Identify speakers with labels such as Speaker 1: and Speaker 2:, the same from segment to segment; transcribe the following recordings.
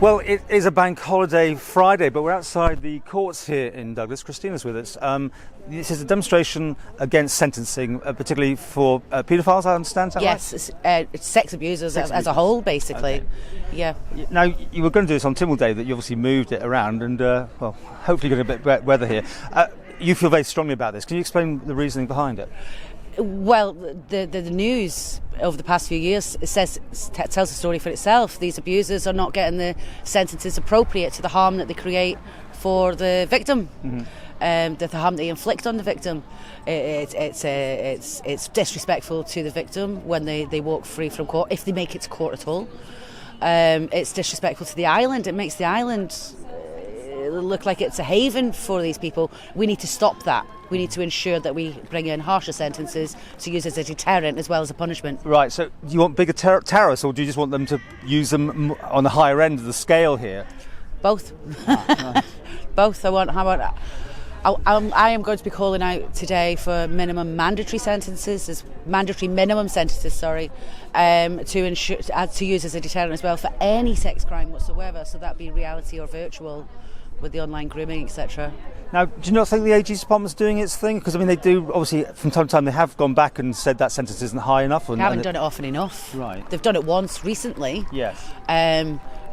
Speaker 1: Well, it is a bank holiday Friday, but we're outside the courts here in Douglas. Christina's with us. This is a demonstration against sentencing, particularly for paedophiles, I understand, is that
Speaker 2: yes,
Speaker 1: right?
Speaker 2: It's sex abusers as a whole, basically.
Speaker 1: Okay.
Speaker 2: Yeah.
Speaker 1: Now, you were going to do this on Tynwald Day, that you obviously moved it around, and, well, hopefully you're going to get a bit weather here. You feel very strongly about this. Can you explain the reasoning behind it?
Speaker 2: Well, the news over the past few years tells the story for itself. These abusers are not getting the sentences appropriate to the harm that they create for the victim, the harm they inflict on the victim. It's disrespectful to the victim when they walk free from court, if they make it to court at all. It's disrespectful to the island. It makes the island look like it's a haven for these people. We need to stop that. We need to ensure that we bring in harsher sentences to use as a deterrent as well as a punishment.
Speaker 1: Right, so do you want bigger tariffs, or do you just want them to use them on the higher end of the scale here?
Speaker 2: Both.
Speaker 1: Nice.
Speaker 2: Both. I am going to be calling out today for mandatory minimum sentences, to ensure to use as a deterrent as well for any sex crime whatsoever. So that be reality or virtual, with the online grooming, etc.
Speaker 1: Now, do you not think the AG's department's doing its thing? Because, I mean, they do, obviously, from time to time, they have gone back and said that sentence isn't high enough.
Speaker 2: They haven't done it often enough.
Speaker 1: Right.
Speaker 2: They've done it once recently.
Speaker 1: Yes.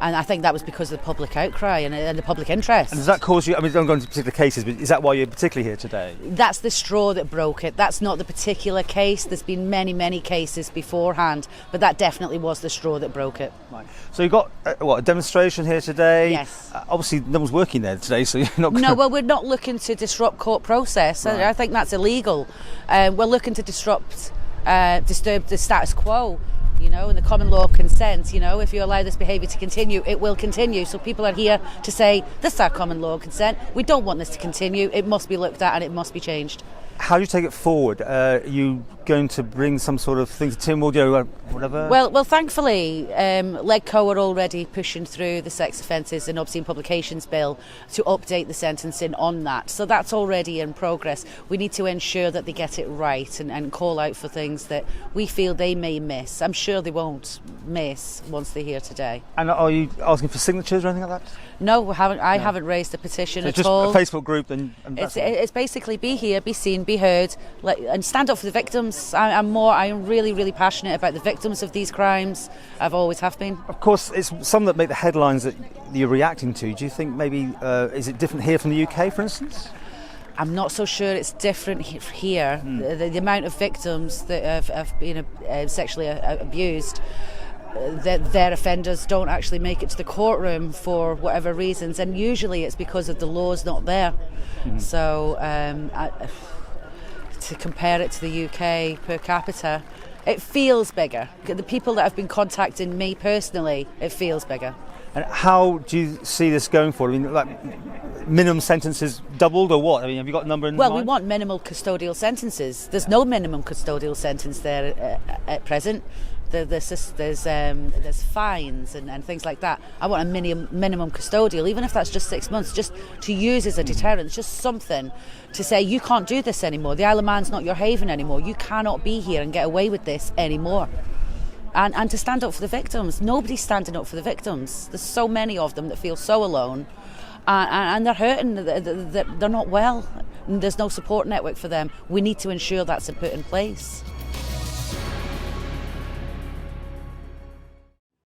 Speaker 2: And I think that was because of the public outcry and the public interest.
Speaker 1: And does that cause you, I mean, don't go into particular cases, but is that why you're particularly here today?
Speaker 2: That's the straw that broke it. That's not the particular case. There's been many, many cases beforehand, but that definitely was the straw that broke it.
Speaker 1: Right. So you've got, a demonstration here today?
Speaker 2: Yes.
Speaker 1: Obviously, no one's working there today, so you're not going
Speaker 2: No, well, we're not looking to disrupt court process.
Speaker 1: Right.
Speaker 2: I think that's illegal. We're looking to disturb the status quo. And the common law of consent, if you allow this behaviour to continue, it will continue. So people are here to say, this is our common law of consent. We don't want this to continue. It must be looked at and it must be changed. How
Speaker 1: do you take it forward? Are you going to bring some sort of thing to Tynwald, whatever?
Speaker 2: Well, thankfully, LegCo are already pushing through the sex offences and obscene publications bill to update the sentencing on that. So that's already in progress. We need to ensure that they get it right and call out for things that we feel they may miss. I'm sure they won't miss once they're here today.
Speaker 1: And are you asking for signatures or anything like that?
Speaker 2: No, we haven't. I haven't raised a petition at all.
Speaker 1: Just a Facebook group, and
Speaker 2: it's basically be here, be seen, be heard, and stand up for the victims. I'm really, really passionate about the victims of these crimes. I've always have been.
Speaker 1: Of course, it's some that make the headlines that you're reacting to. Do you think maybe is it different here from the UK, for instance?
Speaker 2: I'm not so sure it's different here. The amount of victims that have been sexually abused. Their offenders don't actually make it to the courtroom for whatever reasons, and usually it's because of the laws not there. So to compare it to the UK per capita, it feels bigger. The people that have been contacting me personally, it feels bigger.
Speaker 1: And how do you see this going forward? I mean, like minimum sentences doubled or what? I mean, have you got a number in mind?
Speaker 2: Well, we want minimal custodial sentences. There's no minimum custodial sentence there at present. There's fines and things like that. I want a minimum custodial, even if that's just 6 months, just to use as a deterrent. It's just something to say, you can't do this anymore. The Isle of Man's not your haven anymore. You cannot be here and get away with this anymore. And to stand up for the victims. Nobody's standing up for the victims. There's so many of them that feel so alone. And they're hurting, they're not well. There's no support network for them. We need to ensure that's put in place.